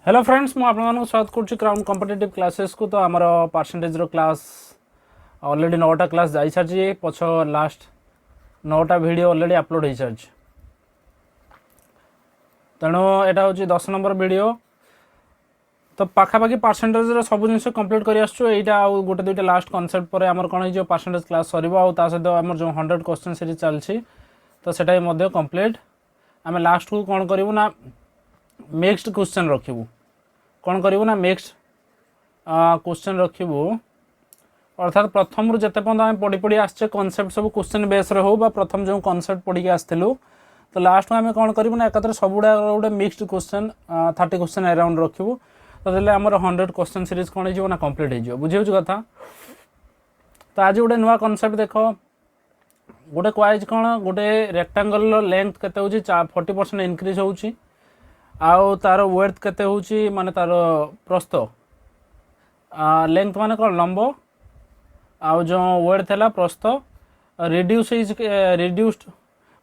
Hello friends मु आपन स्वागत करुच्ची क्राउन कॉम्पिटिटिव क्लासेस को। तो आमर परसेंटेज रो क्लास ऑलरेडी 9टा क्लास जाई सारी पछ लास्ट 9टा वीडियो ऑलरेडी अपलोड हो सारी तेणु यहाँ हूँ 10 नंबर वीडियो। तो पाखापाखि परसेंटेज रो सब जिन कंप्लीट कर यहाँ गोटे दुईटा लास्ट कॉन्सेप्ट पर आमर कौन हो परसेंटेज क्लास सर सहित आम जो 100 क्वेश्चन सीरीज चलती तो सेटा कंप्लीट आम लास्ट को कौन करूँ ना मिक्स्ड क्वेश्चन रखू कौन करूँ ना मिक्स्ड क्वेश्चन रखू अर्थात प्रथम रू जिते पर्यटन आम पढ़ी पढ़ी आसचे कॉन्सेप्ट सब क्वेश्चन बेस हो प्रथम जो कॉन्सेप्ट पढ़ी आसलु तो लास्ट में आम कौन करूँ ना एकाथरे सब गुड़ा गोटे मिक्स्ड क्वेश्चन 30 क्वेश्चन अराउंड रखू तो आमर 100 क्वेश्चन सीरीज कौन हो कंप्लीट हो बुझे कथा। तो आज गोटे नुआ कॉन्सेप्ट देख गोटे क्वाइज कौन गोटे रेक्टांगल लेंथ केते होची 40% इंक्रीज होची आउ तार वेथ केते होची माने तार प्रस्थ लेंथ माने कौन लंब आउ जो वेथ है प्रस्थ रिड्यूस्ड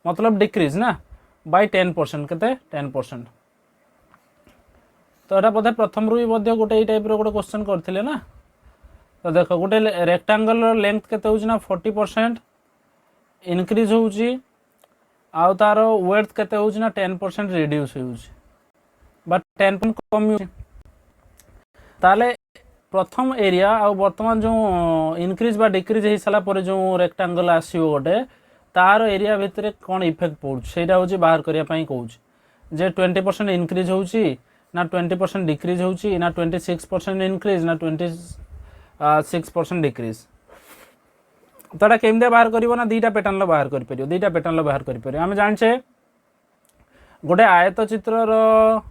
मतलब डिक्रीज ना बाय 10% केते 10%। तो यहाँ बोधे प्रथम रू भी गोटे टाइप गोटे क्वेश्चन करथिले ना। तो देख गोटे रेक्टांगल लेंथ केते होची ना 40% इनक्रीज होची आउ तार वेथ केते होची ना 10% रिड्यूस होची बट 10% कम ताले प्रथम एरिया आ वर्तमान जो इनक्रीज बा डिक्रीज हो सारा पर जो रेक्टांगल आसो गोटे तार एरिया भितर कौन इफेक्ट पड़ुछ सेटा होची बाहर करिया पई कहूछ जे 20% इनक्रीज होची ना 20% डिक्रीज होची ना 26% इनक्रीज ना 26% डिक्रीज। तो यहाँ केमती बाहर कर ना दुईटा पैटर्न बाहर कर दुईटा पैटर्न बाहर कर आम जाने गोटे आयत चित्र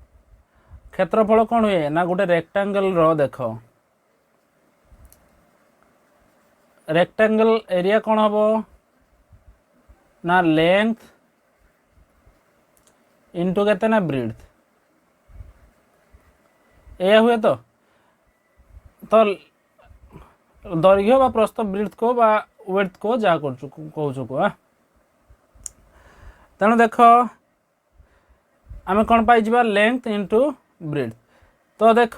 क्षेत्रफल कौन हुए ना गोटे रेक्टांगल देख रेक्टांगल एरिया कौन हम ना लेंथ इंटू केते ना ब्रीड्थ यह हुए तो दैर्घ्य बा प्रस्थ ब्रीड्थ को बा वेथ को जहाँ कहूँ को तेणु देख आम कौन पाई लेंथ इंटू ब्रीड्थ। तो देख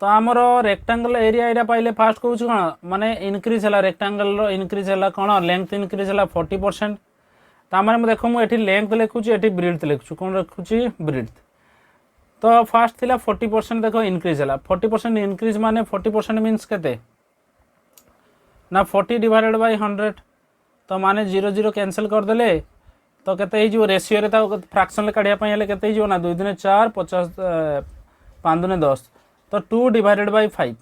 तो आमर रेक्टांगल एरिया एरिया पाइले फास्ट कहूँ कौन माने इनक्रीज है रेक्टांगल इनक्रीज है कौन लेंथ इनक्रीज है 40%। तामें देख मुझे लेंथ लिखुची ये ब्रीड्थ लिखुची कौन लिखुची ब्रीड्थ। तो फास्ट थिला 40% देख इनक्रीज है 40% इनक्रीज माने 40% मीन्स केते ना 40 डिवाइडेड बाय 100 तो माने 0 0 कैंसिल करदेले तो केते हो रेसीओ रे फ्रैक्शन काढ़ापी हेल्ले केते हो ना 2 दूने 4 50 5 दूने 10 तो 2 डिवाइडेड बाय 5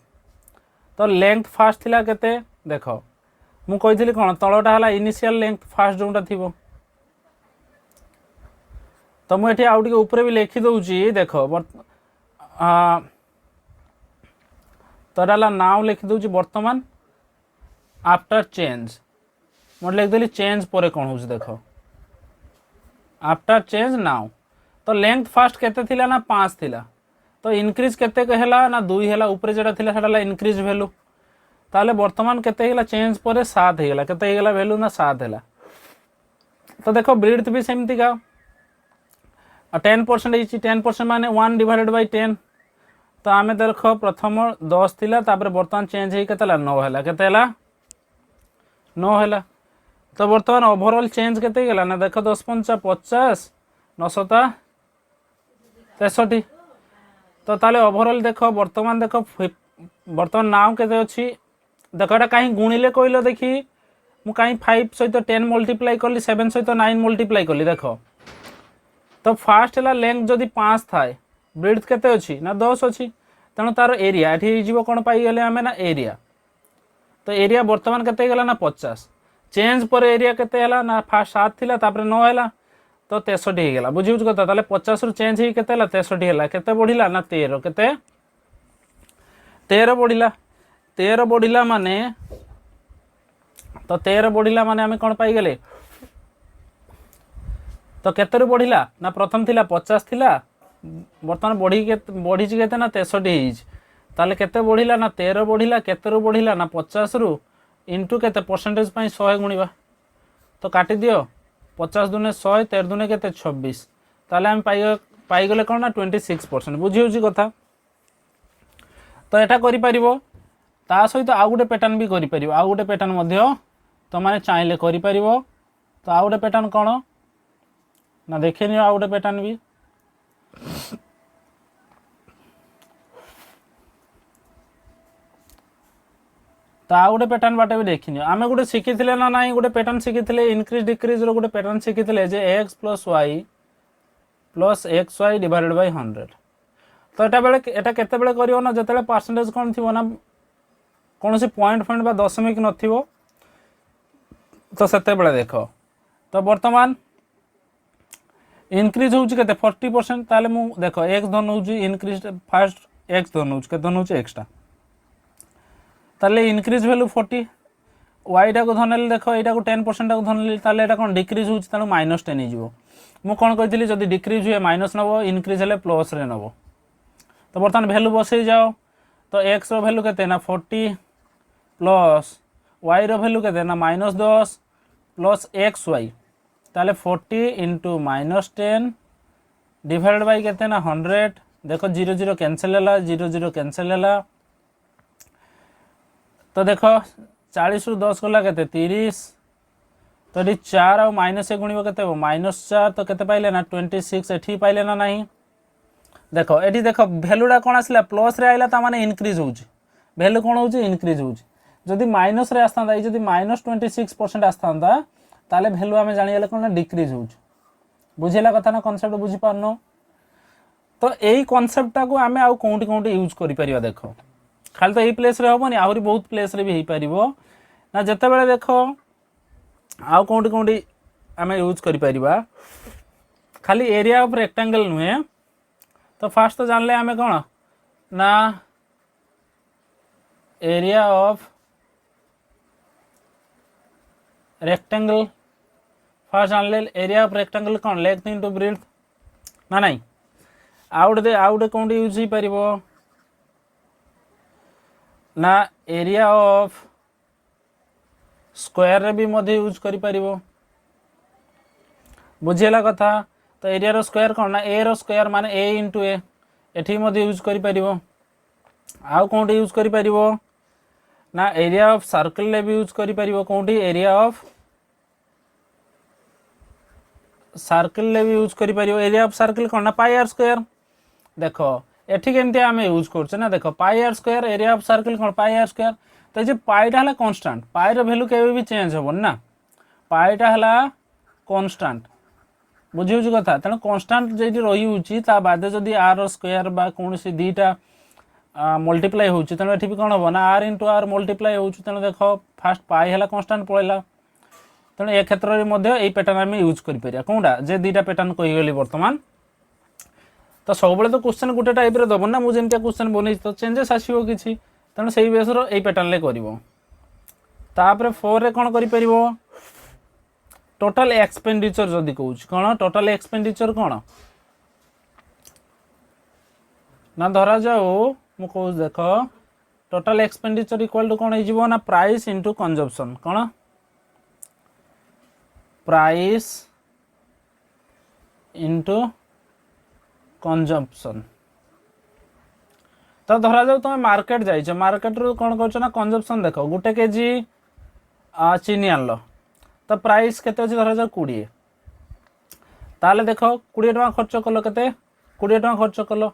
तो लेंथ फास्ट थिला केते देख मु कही कौन तलटा है इनिशियल लेंथ फास्ट जोटा थी तो मुझे आउ टे ऊपर भी लिखी दूची देख तो नाउ लिखी दूची वर्तमान आफ्टर चेंज मुझे लिखदेली चेंज पर कौन हो देख आफ्टर चेंज नाउ। तो लेंथ फास्ट केते थिला ना 5 थिला तो इनक्रीज केते हैला ना 2 हैला ऊपर जेटा थिला सेटा इनक्रीज वैल्यू ताले वर्तमान केते हैला चेंज पर 7 हैला केते हैला वैल्यू ना 7 हैला। तो देखो ब्रीड्थ भी सेमती का 10% 10% माने 1 डिवाइडेड बाय 10 तो आम देख प्रथम 10 थिला तापर वर्तमान चेंज हो केते 9 हैला केते हैला 9 हैला। तो वर्तमान ओवरऑल चेंज केते गेला ना देख 10 5 50 9 7 63 तो ताले ओवरऑल देख वर्तमान देख वर्तमान नाउ केते अछि देख एटा कहीं गुणिले कहलो देखी मु कहीं 5 सहित 10 मल्टीप्लाई कली 7 सहित 9 मल्टीप्लाई कली देख तो फास्ट है लेंथ जदि 5 थाए ब्रीड्थ केते अछि ना 10 अछि तेणु तार एरिया ये कौन पाईगले आम ना एरिया। तो एरिया वर्तमान केते गला ना 50 चेंज पर एरिया केते हला ना फास्ट 7 थिला तापर 9 हैला तो 63 हो गला बुझी कथा ताले 50 रु चेंज ही केते हला 63 हैला केते बढ़िला ना 13 केते 13 बढ़िला माने तो 13 बढ़िला माने आम कौन पाईगले तो केते बढ़िला ना प्रथम थिला 50 थिला वर्तमान बढ़ी केते ना 63 ताले केते बढ़िला ना 13 बढ़िला केते बढ़िला ना 50 रु इंटू केते परसेंटेज 100 गुणिबा तो काटी दियो 50 दूने 100 13 दूने केते 26 ताले हम पाइगले कौन ना 26%। बुझी होची कथा। तो एटा करि परिबो ता सहित आउ गोटे पैटर्न भी करि परिबो आउ गोटे पैटर्न मध्य तो माने चाहिले करि परिबो। तो आउ गोटे पैटर्न कौन ना देखेनि आउ गोटे पैटर्न भी तो आउ गोटे पैटर्न बाटे भी देखिनि आमे गोटे शिखिथिले ना नाही गोटे पैटर्न शिखिथिले इंक्रीज डिक्रीज रो गोटे पैटर्न शिखिथिले जे x + y + xy divided by 100। तो एटा केते बेले करियो ना जतेले परसेंटेज कोन थिबो ना कोनोसी पॉइंट पॉइंट बा दशमिक नथिबो तो सेते बेले देखो। तो वर्तमान इनक्रीज होउची केते 40%। ताले मु देखो x धन होउची इनक्रीज फर्स्ट x धन होउची केते धन होउची एक्स्ट्रा ताले इनक्रीज वैल्यू 40 y टा को धनले देखो एटा को 10% टा को धनले ताले एटा कोन डिक्रीज होउची ताले -10 नै जिवो। मु कोन कहितली जदी डिक्रीज हुए माइनस नबो इनक्रीज हेले प्लस रे नबो। तो बर्तमान वैल्यू बसई जाओ। तो x रो वैल्यू केते ना 40 प्लस y रो वैल्यू केते ना -10 प्लस xy ताले 40 इंटू -10 डिवाइडेड बाय केते ना 100। देखो 0 0 कैंसिल हैला 0 0 कैंसिल हैला। तो देखो 40 रु 10 गला केते 30। तो ये 4 और माइनस से गुणिब केते हो -4 तो केते पाइले ना 26 एठी पाइले ना नहीं। देखो एठी देखो वैल्यूटा कोन आसला प्लस रे आइला ता माने इंक्रीज होउची वैल्यू कोन होउची इंक्रीज होउची। जदी माइनस रे आस्तांदा जदी -26% आस्तांदा ताले वैल्यू आमे जानि गेले कोन डिक्रीज होउची। बुझिला कथा ना कांसेप्ट बुझि पारनो। तो एई कांसेप्ट टा को आमे आउ कोंटी कोंटी यूज करि परिबा। देखो खाली तो एई प्लेस रे होबनी आहुरी बहुत प्लेस रे भी हेई परिबो ना जते बेले देखो आउ कोंटी कोंटी आमे यूज करि परिबा। खाली एरिया ऑफ रेक्टेंगल नुहे। तो फास्ट तो जानले आमे कोन ना एरिया ऑफ रेक्टेंगल फास्ट जानले area of rectangle cone length into breadth ना नहीं आउट कोंटी यूज ही परिबो ना एरिया ऑफ स्क्वायर रे भी मध्य यूज करि परिबो। बुझिला कथा। तो एरिया रो स्क्वायर कोन ना a रो स्क्वायर माने a इंटू a एठी मध्य यूज करि परिबो। आउ कोंटी यूज करि परिबो ना एरिया ऑफ सर्कल ले भी यूज करि परिबो। कोंटी एरिया ऑफ सर्कल ले भी यूज करि परिबो। एरिया ऑफ सर्कल कोन ना पाई आर स्क्वायर। देखो एठी केमते आमे यूज करछ ना देखो pi R square area of circle कोन पाई आर स्क्वायर। तो जे पाईटा हला कांस्टेंट पाई रो वैल्यू केबे भी चेंज होबन ना पाईटा हला कांस्टेंट। बुझियो जे कथा तने कांस्टेंट जेठी रही होची ता बादे जदी r रो स्क्वायर बा कोनसी दीटा मल्टीप्लाई होची तने एठी भी कोन होबो ना r * r मल्टीप्लाई होची। तने देखो फर्स्ट पाई हला कांस्टेंट पळेला तने ए क्षेत्र रे मध्ये एई पैटर्न आमे यूज करि परिया कोनडा जे दीटा पैटर्न कहि गेली वर्तमान। तो सब बेले तो क्वेश्चन गुटे टाइप रे दबो ना मु जेमते क्वेश्चन बनै तो चेंजेस आसीबो किछि तने सेही बेस रो एई पैटर्न ले करिवो। तापरे 4 रे कोन करि परिवो टोटल एक्सपेंडिचर जदी कहूछ कोन टोटल एक्सपेंडिचर कोन ना धरा जाओ मु कहूछ देखो टोटल एक्सपेंडिचर इक्वल टू कोन हिजिवो ना प्राइस इनटू कंजम्पशन कोन प्राइस इनटू कंजम्पशन। तो धरा जाओ तुम मार्केट जाइछ मार्केट रो कोन करछ ना कंजम्पशन देखो गुटे केजी चीनी आनलो तो प्राइस केते अछि धरा जाओ 20 ताले देखो 20 टका खर्च कलो केते 20 टका खर्च कलो।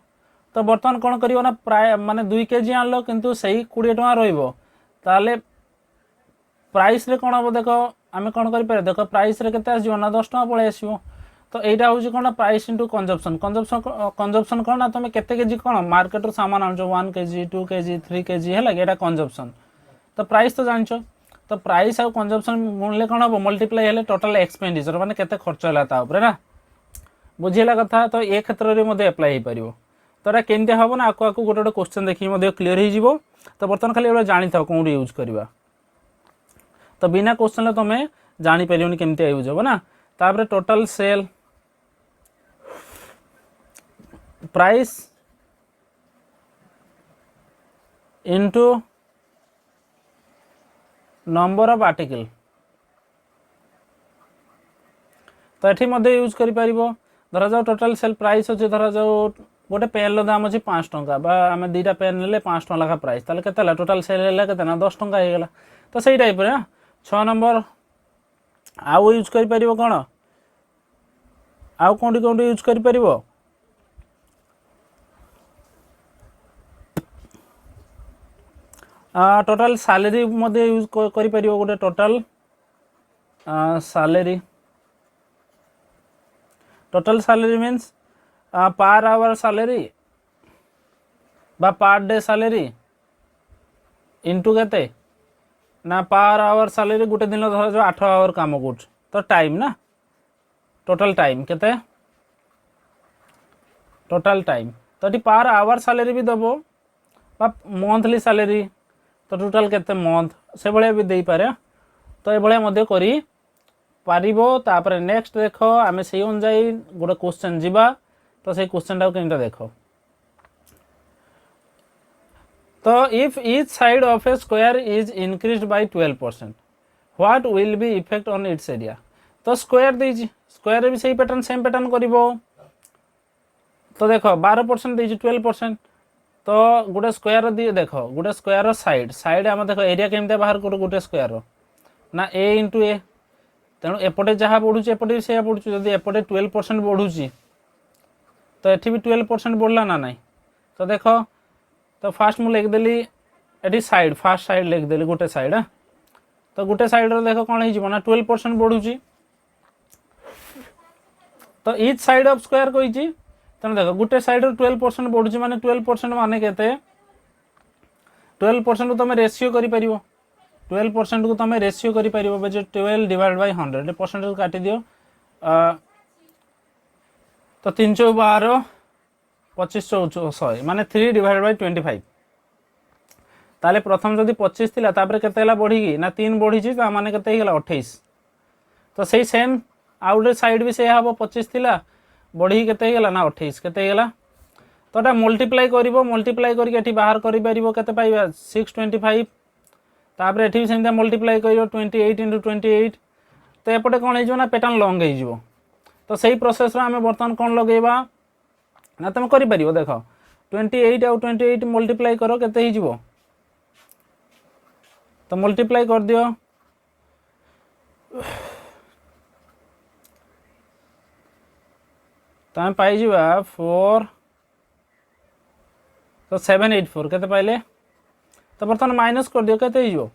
तो बर्तमान कोन करियो ना प्राय माने 2 केजी आनलो किंतु सही 20 टका रहइबो ताले प्राइस रे कोन हो देखो आमे कोन करि पारे देखो प्राइस रे केते आसीबो ना 10 टका पळे आसीबो। तो एटा होची कोन प्राइस इनटू कंजम्पशन कंजम्पशन कोन ना तुम केते केजी कोन मार्केट रो सामान आनछो 1 केजी 2 केजी 3 केजी हैला एटा कंजम्पशन। तो प्राइस तो जानछो तो प्राइस और कंजम्पशन गुणले कोन हो मल्टीप्लाई हेले टोटल एक्सपेंडिचर माने केते खर्च होला ता ऊपर ना बुझिला कथा। तो ए क्षेत्र रे मध्ये अप्लाई हे परिबो। तो एटा केनते हबो ना आको आको गोटे क्वेश्चन देखि मध्ये क्लियर हे जिवो। तो बर्तन खाली एबा जानि थाओ कोन यूज करबा तो बिना क्वेश्चन ले तमे जानि परियोनी केमते यूज हो ना। तापरे total sale price into number of article तो एठी मध्ये यूज करि परिबो। धरा जाओ टोटाल सेल प्राइस अच्छे धरा जाओ गोटे पेन दाम अच्छे 5 टंका बा आम 2टा पेन ने 5 टका लेखा प्राइस ताले केते टोटाल सेल है के 10 टंका हो गला तो सही टाइप रे 6 नंबर आउ यूज कर परिबो कोन आउ कोंडी कोंडी यूज कर परिबो टोटाल सैलरी मध्य यूज कर परिबो गोटे total salary total salary means per hour salary बा पर डे सैलरी इंटू केते ना पर आवर सैलरी गोटे दिन धर जो 8 आवर काम कर तो टाइम ना टोटाल टाइम केते टोटाल टाइम तो ये पर आवर सैलरी भी दबो बा मंथली सैलरी तो टोटाल केते मंथ से भाया भी दे पारे तो ये भाया मध्य करी पारिबो तापर नेक्स्ट देख आम से अनुजाई गोटे क्वेश्चन जीवा तो से क्वेश्चन टाक केनटा देख तो if each side of A square is increased by 12% what will be effect on it's area तो स्क्वायर देजी स्क्वायर भी सही पैटर्न सेम पैटर्न करिवो तो देख 12% देजी 12% तो गोटे स्क्वायर दिए देख गोटे स्क्वायर साइड साइड आम देख एरिया केमती बाहर करूँ गोटे स्क्वायर ना ए इंटू ए तेणु एपटे जहाँ बढ़ुची एपटे भी से बढ़ुची जब एपटे 12% बढ़ुची तो ये भी 12% बढ़ला ना नहीं तो देख तो फास्ट मुझे लिखदेली ये साइड फास्ट साइड लिखदेली गोटे साइड तो गोटे साइड रो देख कौन हो 12% बढ़ुची तो ईच साइड ऑफ स्क्वायर कही तेना देख गोटे साइड 12% बढ़ुची माने 12% माने केते 12% तुम रेशियो कर 12% को तुम रेशियो कर 12 डिवाइड बाय 100 परसेंटेज काटी दियो तो 312 25 100 माने 3 डिवाइड बाय 25 ताले प्रथम जदि 25 थिला तापर केते हला बढ़ी ना 3 बढ़ी ता माने केते हिला 28 तो सही सेम आउट साइड भी से हबो 25 थिला बढ़ी केते हिला ना 28 केते हिला तो एटा मल्टीप्लाई करिवो मल्टीप्लाई करके एठी बाहर करि परिवो केते पाइबा 625 तापर एठी सेंता मल्टीप्लाई करिवो 28 * 28 तो एपटे कोन हिजो ना पैटर्न लॉन्ग हिजो तो सही प्रोसेस रो हमें बर्तमान कोन लगेबा ना तुम करि परिवो देखो 28 आउ 28 मल्टीप्लाई करो केते हिजो तो मल्टीप्लाई कर दियो तो हम पाई जीवा 4 तो 784 केते पाइले तो बर्तमान माइनस कर दियो केते हिजो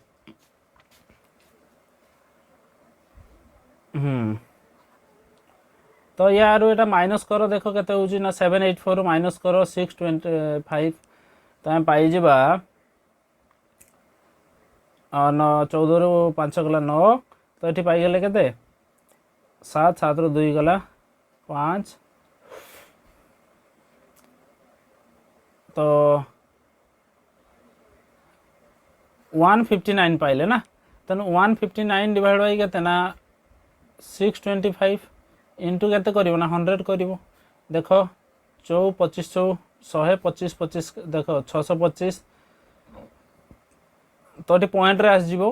तो यार एटा माइनस करो देखो केते होची ना 784 माइनस करो 625 तो हम पाई जीवा 14 रु 5 गला 9 तो ये पाई गले केते 7 7 रु 2 गला 5 तो 159 पाइले ना तेणु 159 डिवाइड बाई केते ना 625 इंटू केते करिवो ना 100 करिवो देखो 24 25 100 25 25 देखो 625 तो ये पॉइंट रे आस जीवो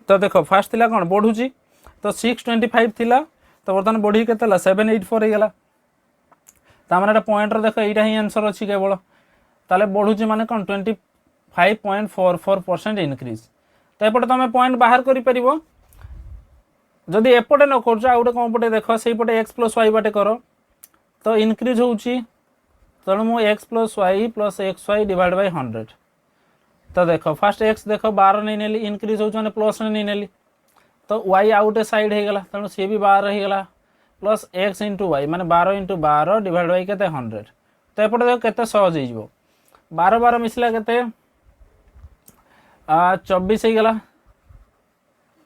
तो देखो फास्ट थिला कोन बढ़ुची तो 625 थिला तो बर्तमान बढ़ी केते ला 784 हे गेला ता माने पॉइंट रे देखो एटा ही आंसर अछि केवल ताले बढ़ुची माने कोन 25.44% इंक्रीज तो एपटे तुम पॉइंट बाहर करि परिबो जदि एपटे न कर गोटे कौन पटे देख से पटे x + y बाटे कर तो इनक्रीज होची तेणु मु x + y + xy divide by 100 तो देख फास्ट x देख 12 नहीं नेली इनक्रीज होची माने प्लस नहीं नेली तो y आउट साइड हे गला तेणु सी भी 12 हे गला प्लस x * y माने 12 * 12 डिवाइड बाय केते 100 तो एपटे देख केते सहज हे जिवो 12 12 मिसला केते 24 हे गला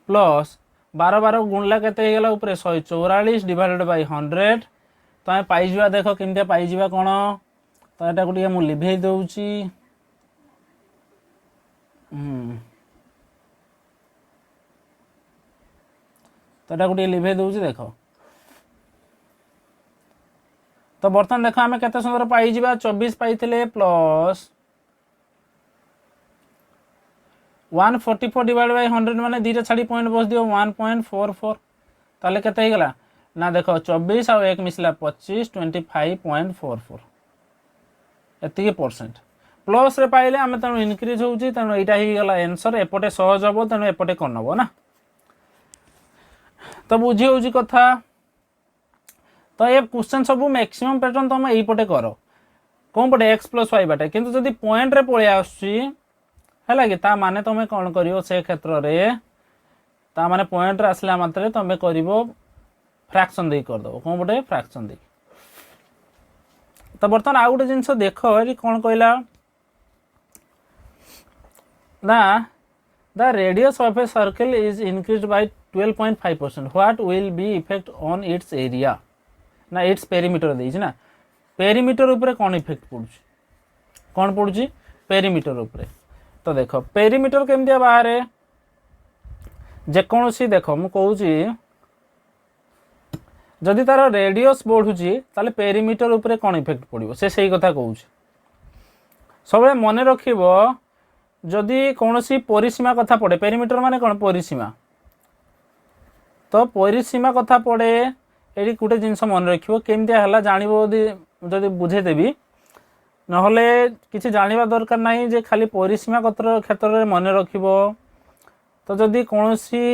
प्लस 12 12 गुणला केते हे गला ऊपर 144 डिवाइडेड बाय 100 तो हम पाई जिवा देखो केमते पाई जिवा कोन तो एटा गुटिया मु लिभे दउची तो एटा गुटिया लिभे दउची देखो तो बर्तमान देखो आमे केते सुंदर पाई जिवा 24 पाइथिले प्लस 144 डिवाइड बाय 100 माने दीटा छाड़ी पॉइंट बस दियो 1.44 ताले केते हे गला ना देख 24 आउ 1 मिसला 25 25.44 एति परसेंट प्लस रे पाइले आम तेणु इनक्रिज होउची तेणु एटा ही गला आंसर एपटे सहज हबो तेणु एपटे कोन हबो ना तो बुझी होउची कथा तो ये क्वेश्चन सब मैक्सिमम पैटर्न तुम यही पटे कर कौन पटे एक्स प्लस वाई बाटे किंतु जदि पॉइंट रे पळे आसुची हैला कि ता माने तुम कौन करियो से क्षेत्र रे ता माने पॉइंट रे आसला मात्रे तुम करिवो फ्रैक्शन दे कर दो कौन पटे फ्रैक्शन दे तो बर्तमान आ गोटे जिनस देख ये कौन कहला ना the radius of a circle is increased by 12.5%. What will be effect on it's area ना इट्स पेरीमीटर देइछ ना पेरीमीटर ऊपर कौन इफेक्ट पड़ुछ कौन पड़ुछ पेरीमीटर ऊपर तो देख पेरीमीटर केमतिया बाहर जेकोसी देख मु कहूची जदि तार रेडियस बढ़ुची ताले पेरीमीटर ऊपर कौन इफेक्ट पड़ो से सही कथा कहूँ सब मन रखिबो जदि कौनसी परिसीमा कथा पड़े पेरीमीटर माने कौन परिसीमा तो परिसीमा कथा पड़े ये गोटे जिनस मन रखिबो केमतिया हला जानिबो जदि बुझेदेवी नहले किसी जानिबा दरकार नहीं जे खाली परिसीमा क्षेत्र में मन रखिबो तो जदि कौनसी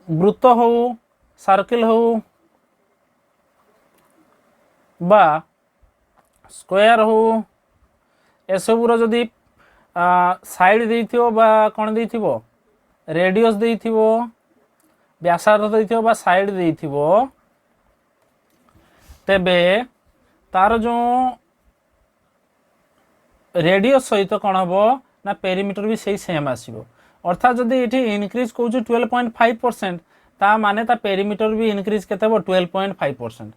वृत्त हो सर्किल हो बा स्क्वायर हो एसबूर जदि साइड देइथिबो बा कौन देइथिबो रेडियस देइथिबो व्यासार्ध देइथिबो बा साइड देइथिबो तेबे तार जो रेडियस सहित कौन हम ना पेरीमीटर भी सही सेम आसीबो अर्थात जदि ये इनक्रीज कौच 12.5% ता माने ता पेरीमीटर भी इनक्रीज केते 12.5%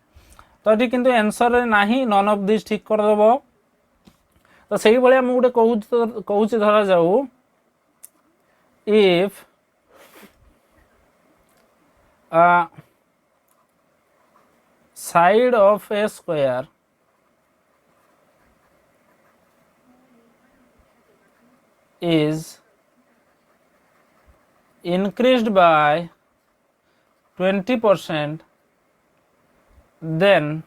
तो ये किंतु आंसर नाही नन ऑफ दिस ठीक कर देबो तो सही भाया मुझे गोटे कहूँ धरा जाऊ if side of A square is increased by 20%, then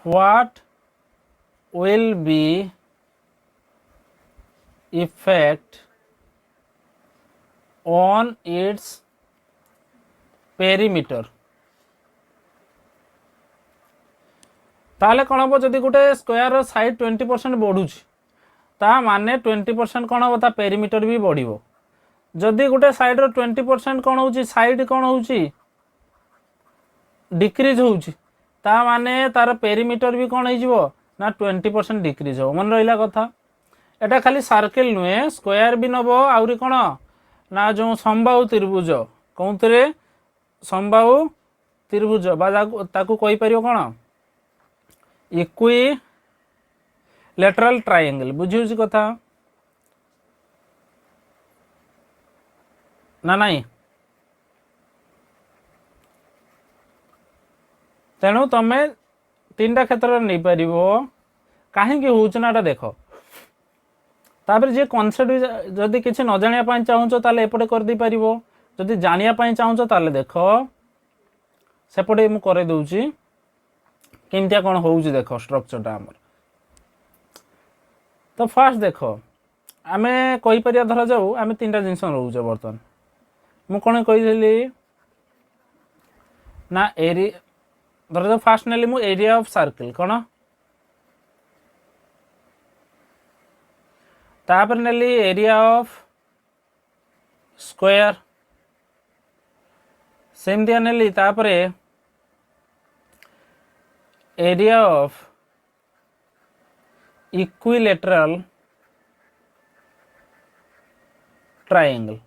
what will be effect on its perimeter? ताले कौन हम जदि गोटे स्क्वायर साइड 20% बढ़ुची ता माने 20% कौन हम पेरीमीटर भी बढ़िबो जदि गोटे साइड रो 20% कौन होउची साइड कौन होउची डिक्रीज होउची ता माने तार पेरीमीटर भी कौन हो ना 20% डिक्रीज हो मन रहा कथा एटा खाली सर्किल नुहे स्क्वायर भी नब आउरी कौन ना जो समबाहु त्रिभुज कौन समबाहु त्रिभुज ताकू कहि परियो कौन इक्वी लेटरल ट्रायंगल बुझी कथा ना नहीं तेणु तुम तीन टा क्षेत्र नहीं पार कहीं होना देख तापर जे कनसेप्ट जदि किसी न जाना चाहूँ ताले एपटे कर दे पार जदि जानिया चाहूँ ताले देख सेपटे मु कर दूची केमतिया कौन हो देख स्ट्रक्चरटा आमर तो फास्ट देख आम कहीपर धरा जाऊ आम तीन टा जिनस रोचे बर्तमान मु कौन कही ना एरिया धरा जाऊ फास्ट नेली मु एरिया ऑफ सर्किल कौन तापर नेली एरिया ऑफ स्क्वायर सेमतिया नेली तापर एरिया ऑफ इक्विलेटरल ट्रायंगल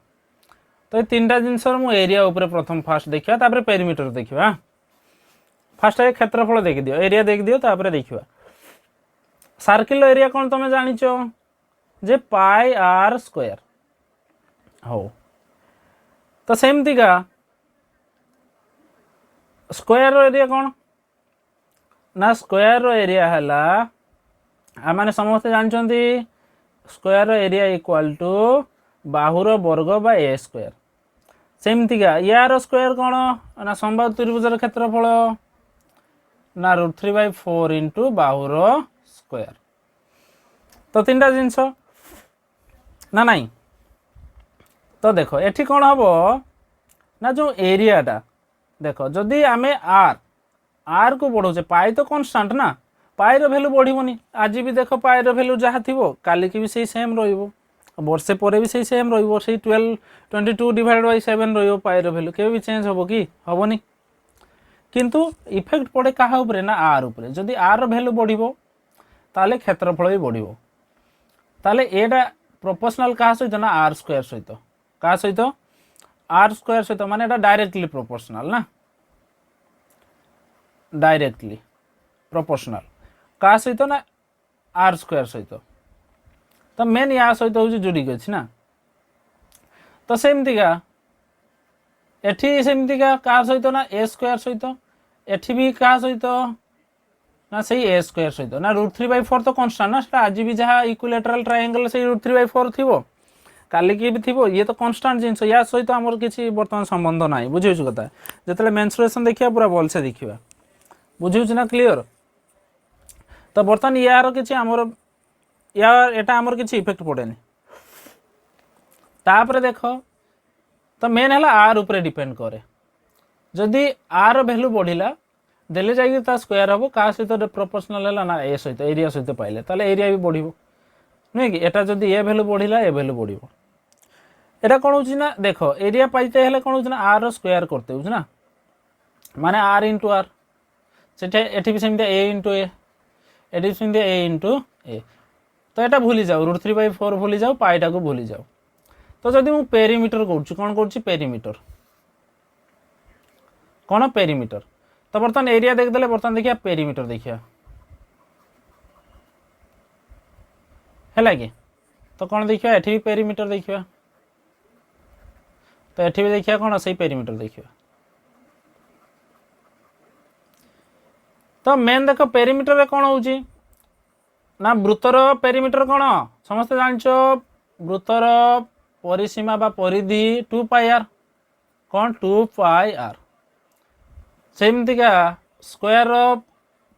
तो ये तीन टा जिनस एरिया उपरे प्रथम फास्ट देखिया तापर पेरीमीटर देखिया फास्ट ये क्षेत्रफल देख दियो एरिया देख दियो तापर देखिया सर्किल एरिया कौन तुम जानिच जे पाई आर स्क्वायर हो तो सेमती का स्क्वायर एरिया कौन ना स्क्वायर एरिया हैला आम समस्ते जानते स्क्वायर एरिया इक्वाल टू बाहुर वर्ग बा ए स्क्वायर सेमतिका यार स्क्वायर कौन ना समबाहु त्रिभुजर क्षेत्रफल ना √3/4 इंटू बाहुर स्क्वायर। तो 3टा जिनस ना नहीं। तो देख एठी कौन हम ना जो एरियाटा देख जदि आम आर को बढ़ाऊे पाई तो कन्स्टाट ना पाई भैल्यू बढ़ोनी आज भी देख पाई भैल्यू जहाँ थी काली की भी सही सेम वर्षे पर भी सही सेम रही 22 डिवाइड बाय 7 पाई भैल्यू के भी चेंज हम कि हेनी किंतु इफेक्ट पड़े क्या उपरे ना आर उपरे जदि आर भैल्यू बढ़ो ताले क्षेत्रफल भी बढ़ो ताले एटा प्रोपोर्शनल क्या सहित ना आर स्क्वायर सहित क्या सहित आर स्क्वायर सहित माने एटा डायरेक्टली प्रोपोर्शनल ना डायरेक्टली प्रोपोर्शनल क्या सहित ना आर स्क्वायर सहित तो मेन या सहित हूँ जोड़िक अच्छी ना। तो सेमतिका एठी सेमतिका क्या सहित ना ए स्क्वायर सहित एठी भी क्या सहित ना सही ए स्क्वायर सहित ना √3/4 तो कन्स्टांट ना सेटा आज भी जहाँ इक्विलेटराल ट्रायंगल से √3/4 थी काली की भी थी ये तो कन्स्टांट जिनस या सहित आमर किसी बर्तमान संबंध ना बुझे कथा जो मेन्सुरेशन देखिए पूरा भलसे देखा बुझे ना क्लीयर। तो बर्तमान यार किसी आमर यार एटा आमर किसी इफेक्ट पड़ेनि तापर देख तो मेन है आर उपरे डिपेंड करे जदि आर भैल्यू बढ़िला देले जाइए ता स्क्वायर हम क्या सहित प्रोपोर्शनल है ना ए सहित एरिया सहित पाइले ताले एरिया भी बढ़ो नुहे कि एटा जदि ए भैल्यू बढ़िला ए भैल्यू बढ़ो एटा कौन हो ना देख एरिया पाइते हेले कौन हो ना आर स्क्वायर करते हो ना माने आर इंटू आर से एटी भी सेमती ए इंटू ए एटी सेमती ए इंटू ए तो यहाँ भूली जाओ √3/4 भूली जाओ पाईटा को भूली जाओ। तो जदि मु पेरीमीटर कौन कर पेरीमीटर कौन पेरीमीटर तो बर्तमान एरिया देखदेले बर्तमान देखिए पेरीमीटर देखिए है कि तो कौन देखिए एठी भी पेरीमीटर देखिए तो एठी भी देखिए कौन से पेरीमीटर देखिए। तो मेन देख पेरीमीटर कौन हो ना वृत्तर पेरीमीटर कौन समस्त जान वृत्तर परिसीमा बा परिधि 2πr कौन 2πr सेमतिका स्क्वायर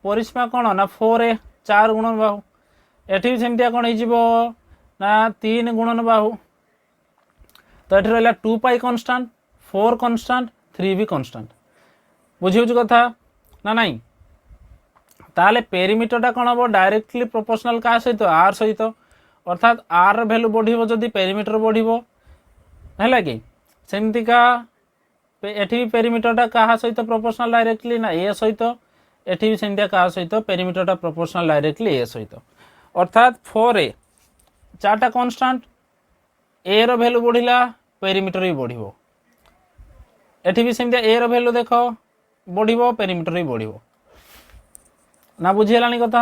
परिसीमा कौन ना 4a 4 गुणन बाहु एठी सेमतिया कौन हो ना 3 गुणन बाहु तो ये रहा 2π कन्स्टांट 4 कन्स्टांट 3 भी कन्स्टांट बुझे कथा ना नहीं ताले पेरीमीटरटा कौन हम डायरेक्टली प्रोपोर्शनल क्या सहित आर सहित अर्थात आर भैल्यू बढ़ो जदि पेरीमीटर बढ़ो है कि सेमतिका एठी भी पेरीमीटरटा क्या सहित प्रोपोर्शनल डायरेक्टली ना ए सहित एठी भी सेमतिया क्या सहित पेरीमीटरटा प्रोपोर्शनल डायरेक्टली ए सहित अर्थात 4a 4टा कन्स्टांट ए रो भैल्यू बढ़िला पेरीमीटर भी बढ़ो एठी भी सेमतिया ए रो भैल्यू देख बढ़ो पेरीमीटर भी बढ़ो ना बुझीगलानी कथा।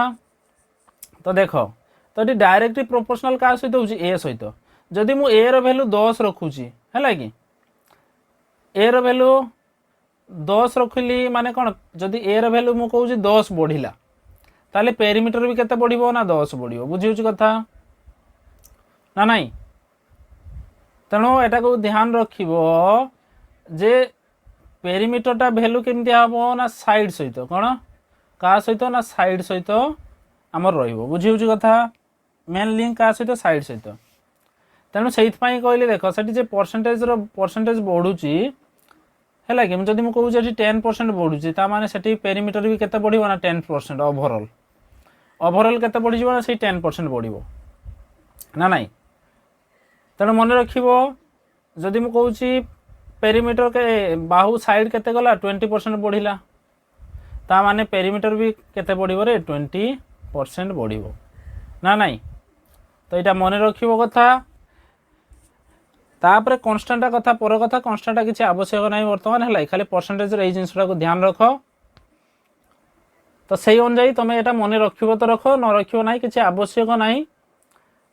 तो देख तो ये डायरेक्टली प्रोपोर्शनल क्या सहित हूँ ए सहित जदि मु ए रो भैल्यू 10 रखुची है कि ए रो भैल्यू 10 रखिली माने कौन जदि ए रो भैल्यू मु कहूँ 10 बढ़िला ताले पेरीमीटर भी केते बढ़िबो ना 10 बढ़िबो बुझी कथा ना नहीं। तेणु एटा को ध्यान रखिबो जे पेरीमीटरटा भैल्यू केमती हम ना साइड सहित कौन क्या सहित ना साइड सहित आमर रुझी कथा मेन लिंक क्या सहित साइड सहित तेणु से कहली देख से परसेंटेज बढ़ुची है कि जब मुझे 10% बढ़ुची ताने से पेरीमीटर भी केते बढ़िबो ना 10% ओवरऑल केते बढ़ी ना से 10% बढ़िबो ना नहीं। तेणु मन रखिबो जदि मु कहूँ पेरीमीटर के बाहु साइड केते गला 20% बढ़िला ता माने पेरीमीटर भी केते बढ़िबो रे 20% बढ़िबो ना नहीं। तो यहाँ मन रखिबो कथा तापर कन्स्टांटा कथा पर कथा कन्स्टांटा किसी आवश्यक नहीं बर्तमान है खाली परसेंटेज ये जिनसा को ध्यान रख तो से अनुजाई तुम यहाँ मन रखिबो तो रख न रखिबो नहीं किसी आवश्यक नहीं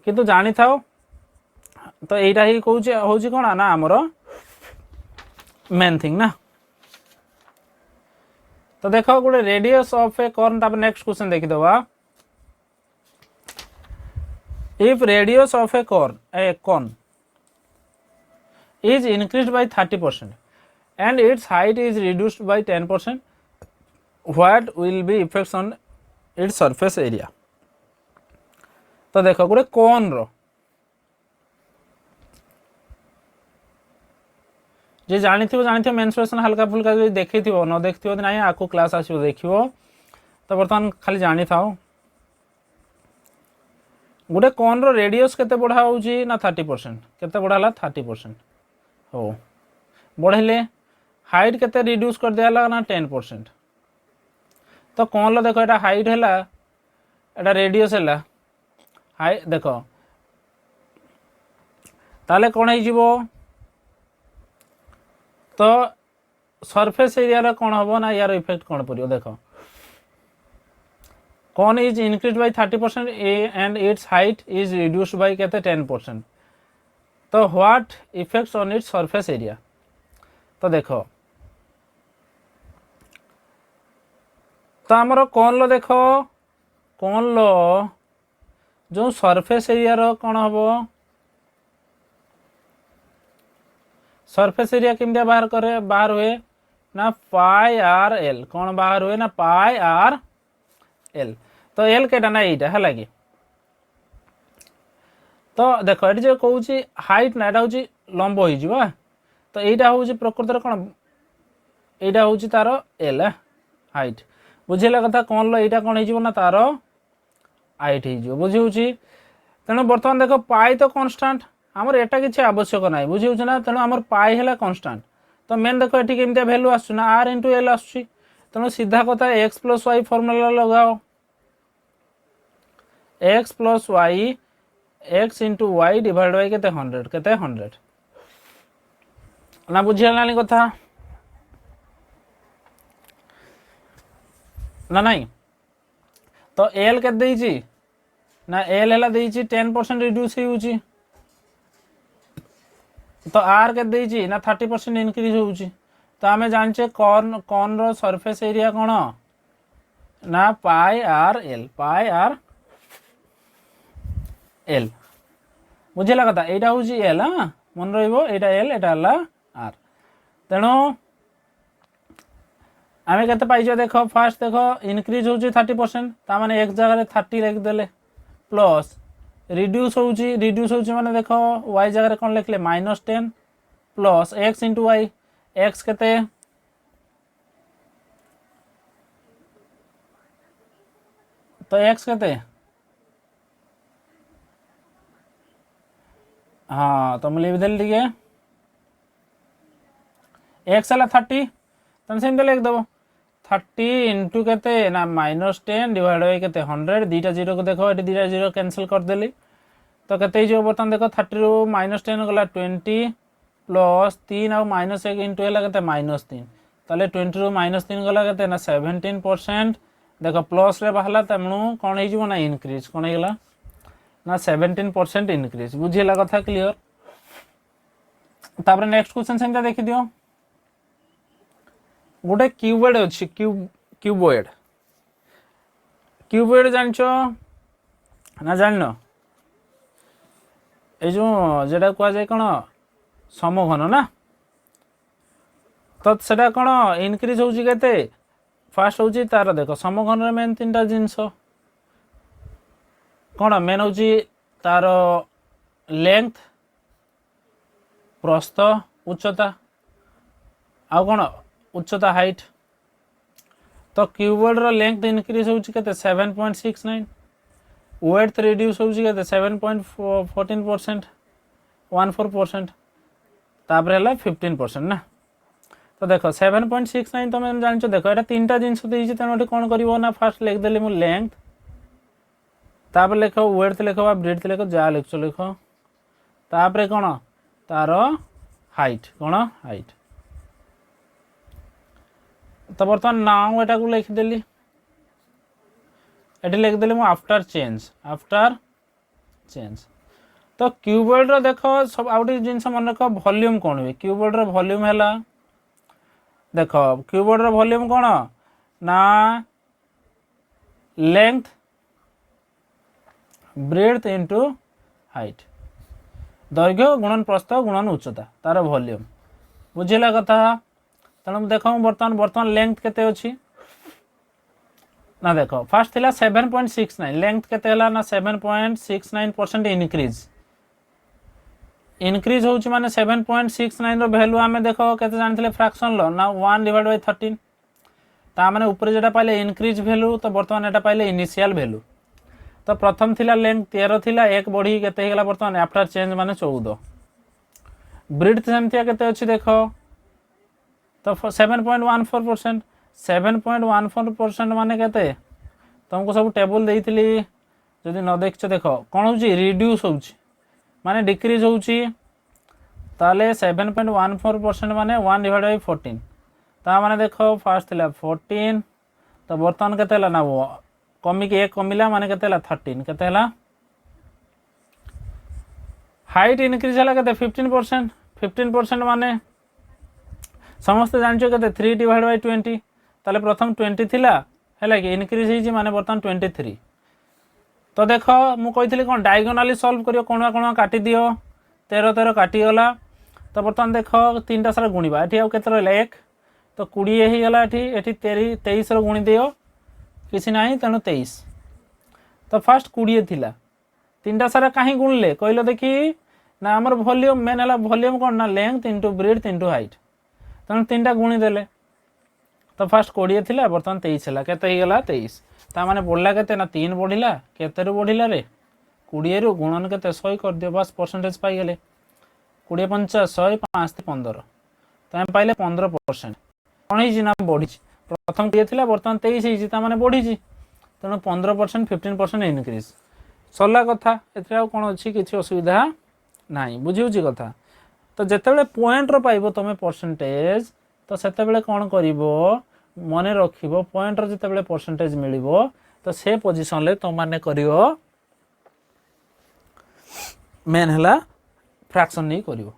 किंतु जानी थाओ। तो यहाँ ही कहूँ हूँ कौन ना आमर मेन थिंग ना। तो देख गोटे रेडियस ऑफ ए कॉर्न तापर नेक्स्ट क्वेश्चन देखिदवा if radius of a cone is increased by 30% and its height is reduced by 10%, what will be effects on its surface area? तो देखो गोटे कोन रो जे जानी मेंस्ट्रुएशन हल्का फुल्का जो देखी न देखी ना आपको क्लास आसो देखो तो बर्तमान खाली जानी था गोटे कोन रो रेडियस केते बढ़ा होउची ना 30%, केते बढ़ाला 30%, हो बढ़ेले हाइट केते रिड्यूस कर दिया ना 10%। तो कोन लो देखो एटा हाइट हैला एटा रेडियस हैला हाई देख ताले कौन हो तो सरफेस एरिया कौन हम ना यार इफेक्ट कौन पड़ो देख कौन is increase by 30% and its height is reduced by केते 10%। तो what effects on its surface area? तो देख तो आमर कौन लो देख कौन लो जो सरफेस एरिया रो कौन हम सरफेस एरिया केमती बाहर हुए ना पाई आर एल, कौन बाहर हुए ना पाई आर एल। तो एल केटा ना यहीटा है लगे। तो देख ये जो कौच हाइट ना यहाँ हूँ लंब हो तो यहाँ हूँ प्रकृत कौन यहाँ हूँ तार एल हाइट बुझेगा कथा कौन लो यहाँ कौन हो तार हाइट हो बुझे तेणु बर्तमान देख पाई तो कन्स्टाट आमर एटा किसी आवश्यक ना बुझे ना तेणु आमर पाई है कन्स्टाट। तो मेन देख ये केमती भैल्यू आसना आर इंटू एल आस तेणु सीधा कथा एक्स प्लस वाई फर्मूला लगाओ X plus Y X into Y divide by केते 100 केते 100 ना बुझीगलानी कथा ना नहीं। तो एल के देइची ना एल है 10% रिड्यूस हो तो आर के देइची ना 30% इनक्रीज हो। तो आम जाने कौन कौन रो सरफेस एरिया कौन ना पाई आर एल बुझेगा कथा यहाँ हूँ एल हाँ मन रहा एल एटा आर। तेणु आम के पाइज देख फास्ट देख इनक्रीज हो 30% ताने एक जगह 30 लिखिदे प्लस रिड्यूस हो माने देख वाई जगह कौन लिखले -10 plus x into y x केते तो एक्स केते हाँ तो मुझे लिखदेली टे एक्स है 30 तुम सेमती लिखदेव 30 इंटू केते ना -10 डिवाइड बाय केते 100 दीटा जीरो को देखो ये दीटा जीरो कैंसिल करदेली तो केते जो बर्तमान देख 30 रु -10 गला 20 प्लस 3 आउ -1 इंटू है केते -3 ताले 20 रु -3 गला केते ना 17% देख प्लस रे बाहला तेणु कौन हो ना इनक्रीज कौन होगा ना 17% इनक्रीज बुझेगा कथा क्लियर। तापर नेक्स्ट क्वेश्चन सेमता देखि दियो गोटे क्यूबॉइड अच्छी क्यूबॉइड जानचो ना जान ये जो जेटा कह जाए कौन समघन ना तो सेटा कौन इनक्रीज हो फास्ट हूँ तार देख समघन मेन 3टा जिनस कौन मेन हूँ तार लेंथ प्रस्थ उच्चता आउ कौन उच्चता हाइट। तो क्यूबॉइड रो लेंथ इनक्रीज हो 7.69 वेट रिड्यूस हो 7.14% 14% तापर है 15% ना। तो देख 7.69 तुम जान देख ये 3टा जिनस देती तेणु कौन कर ना फास्ट लिखदेली मु लेंथ तापर लिख वेट लिख ब्रेथ लिख जहाँ लिख लिख तापर कौन तार हाइट कौन हाइट। तो बर्तमान नाउ एटा को लिखदेली ये लिखदेली आफ्टर चेंज तो क्यूबॉइड रो देख सब आउट जिनस मन रख वॉल्यूम कौन हुए क्यूबॉइड रो वॉल्यूम है देख क्यूबॉइड रो वॉल्यूम कौन ना लेंथ ब्रेथ इंटू हाइट दैर्घ्य गुणन प्रस्थ गुणन उच्चता तार वॉल्यूम बुझिला कथा। तेणु देख बर्तमान बर्तमान लेंथ केते अछि ना देख फास्ट थिला 7.69 लेंथ केते हला ना 7.69% इनक्रीज होउची माने 7.69 रो वैल्यू आमे देखो केते जानथिले फ्रैक्शन लो ना 1/13 ता माने ऊपर जेटा पाइले इनक्रीज वैल्यू तो बर्तमान एटा पाइले इनिशियल वैल्यू। तो प्रथम थिला लेंथ 13 थिला एक बढ़ी केते हेगला बर्तमान आफ्टर चेंज माने 14 ब्रीथ सेमथिया केते अछि देखो तो 7.14% 7.14% माने केते तुमको सब टेबल देइथिली जदि न देखछ देखो कोन होची रिड्यूस होची माने डिक्रीज होची ताले 7.14% माने 1/14 ता माने देखो फास्ट थिला 14 तो बर्तमान केते हला ना कमी के एक कमिला माने केते हला 13 केते हला हाइट इनक्रीज हला केते 15% माने समस्त जानछो केते 3/20 ताले प्रथम 20 थिला हैला कि इनक्रीज हिजी माने बर्तमान 23। तो देख मु कहिथिली कोन डायगोनाली सॉल्व करियो कोणा कोणा काटी दियो 13 काटी गला। तो बर्तमान देख तीनटा सारा गुणिबा एठी आ केते रहला 1 तो 20 ही गला एठी 23 रो गुणी दियो किसी नाही तेणु 23। तो फास्ट 20 थिला तीनटा सारा काहे गुणले कहलो देखी ना हमर वॉल्यूम मेन हला वॉल्यूम कोन ना length into breadth into height तेणु तीनटा गुणी देले। तो फास्ट 20 थिला बर्तमान 23 हला केते ही गला 23 ता माने बढ़ला केते ना 3 बढ़िला केते रु बढ़िला रे 20 रु गुणन केते 100 कर दियो बस परसेंटेज पाई गेले 20 50 100 5 15 ताम पाइले 15% कोन हिजी ना बढ़ी प्रथम 20 थिला बर्तमान 23 हिजी ता माने बढ़ी जी तेणु 15% 15% इनक्रीज सरला कथा एथरा कोन अछि किछि असुविधा नाही बुझिउची कथा। तो जेतेबेले पॉइंट रो पाइबो तमे परसेंटेज तो सेतेबेले कोन करिवो मने रखिबो पॉइंट रो जेतेबेले परसेंटेज मिलिबो तो से पोजीशन ले तो माने करिवो मेन हला फ्रैक्शन नहीं करिवो।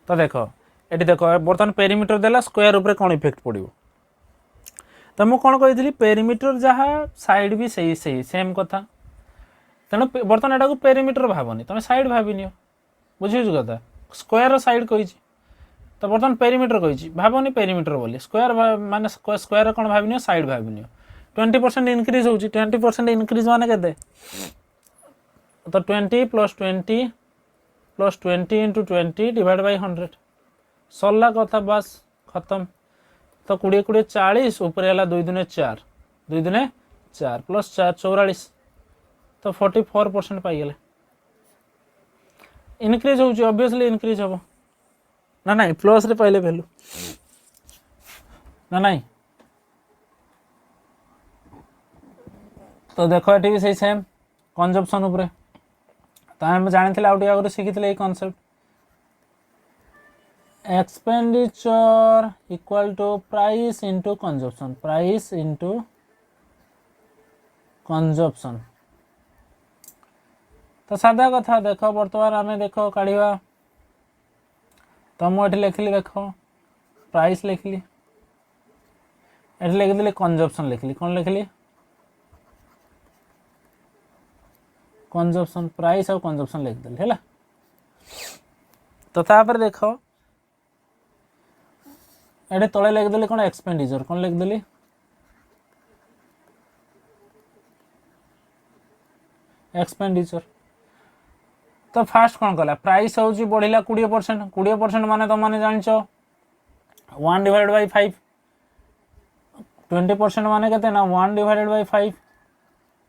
तो देखो एटी देखो बर्तमान पेरीमीटर देला स्क्वायर ऊपर कोन इफेक्ट पड़िवो तो मु कोन कहिथिली पेरीमीटर जहा साइड भी सही सेम कथा तेणु बर्तमान एटा को पेरीमीटर भावनी तुम साइड भाविनियो बुझिछु कथा स्क्वायर साइड कही तो बर्तमान पेरीमीटर कही भावनी पेरीमीटर बोली स्क्वायर माने स्क्वायर कौन भाविनियो साइड भाविनियो 20% इनक्रीज होची 20% इनक्रीज माने केते तो 20 प्लस 20 इंटू 20 डिवाइड बाय 100 सरला कथा बस खत्म। तो 20 20 40 ऊपर हला 2 दुने 4 2 दुने 4 प्लस 4 44 तो 44% पाई गेले इनक्रीज होची ऑब्वियसली इनक्रीज हो ना नहीं प्लस रे पाइले वैल्यू ना नहीं। तो देखो एटी भी सही सेम कंजप्शन ऊपर तामे जानिथिले आउटी आगु सिखिथिले ए concept expenditure equal to price into consumption तो सादा कथा देख बर्तमान आम देख काढ़ा तो मुझे लिखली देख प्राइस लिखली ये लिखिली कंजप्शन लिखली कौन लिखली कंजप्शन प्राइस और कंजप्शन लिखदेली है। तो तापर देख ये तले लिखदेली कौन एक्सपेंडिचर कौन लिखदेली एक्सपेंडिचर। तो फास्ट कौन कला प्राइस हूँ बढ़ला 20% माने तुम मैंने जान 1/5 20% माने केते ना 1/5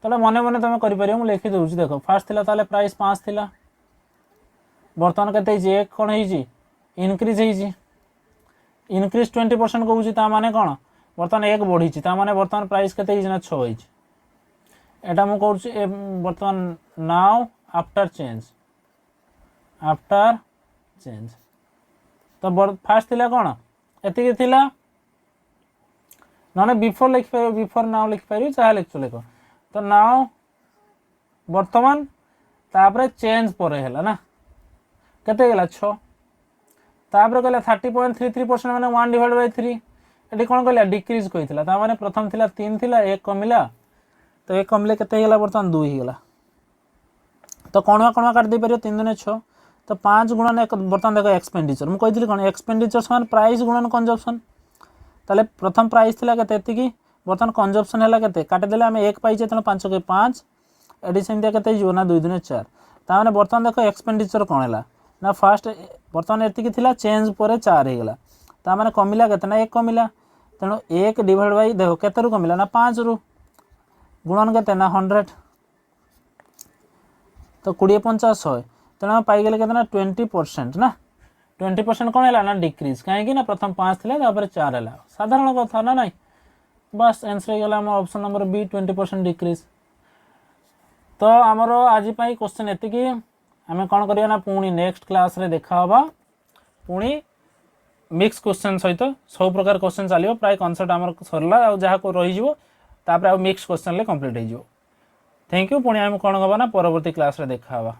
ताले मने मने तुम कर लिखी दूसरी देख फास्ट थिला ताले प्राइस 5 थिला बर्तमान केते कौन है इनक्रीज इनक्रीज 20% कहूँ ता माने कौन बर्तमान 1 बढ़ी माने बर्तमान प्राइस केते ना 6 एटा मु कहूँ बर्तमान नाउ आफ्टर चेंज तो फास्ट थिला कौन एति थिला ना बिफोर लिख पार बिफोर नाउ लिख पार चाहे लिख लिख तो नाउ बर्तमान तापर चेंज पर है ना केते गला 6 तापर कहला 30.33% माने 1/3 एटी कौन कहला डिक्रीज कहितला माने प्रथम थिला 3 थिला 1 कमिला तो 1 कमिले केते गला बर्तमान 2 ही गला तो कणुआ कणुआ काट दे पारियो 3 दूने 6 तो 5 गुणन बर्तमान देख एक्सपेंडिचर मुझे कही कौन एक्सपेंडिचर समान प्राइस गुणन कंजप्शन ताले प्रथम प्राइस थिला केते एतिकी बर्तमान कंजप्शन है केते काटिदेले आम 1 पाइचे तेणु 5 के 5 एटी सेमती केते हो ना 2 दूने 4 ताने बर्तमान देख एक्सपेंडिचर कौन है ना फास्ट बर्तमान एतिकी थिला चेंज पर 4 हो गला ता माने कमिला केते ना 1 कमिला तेणु 1 डिवाइड बाई देखो केते रु कमिला ना 5 रु गुणन केते ना 100 तो 20 50 100 तेणु पाईगले केतना 20% ना 20% कौन है ना डिक्रीज कहीं ना प्रथम 5 थे 4 है साधारण कथा ना ना बस आंसर हो गला ऑप्शन नंबर बी 20% डिक्रीज। तो आमर आज क्वेश्चन एतिकी आम कौन करिया ना पुणी नेक्स्ट क्लास रे देखा हवा पुणी मिक्स क्वेश्चन सहित सब प्रकार क्वेश्चन चलो प्राय कनसेप्ट आम सरला जहाँ को रही मिक्स क्वेश्चन कंप्लीट हो थैंक यू पुणी आम कौन हवा ना परवर्ती क्लास रे देखा हवा।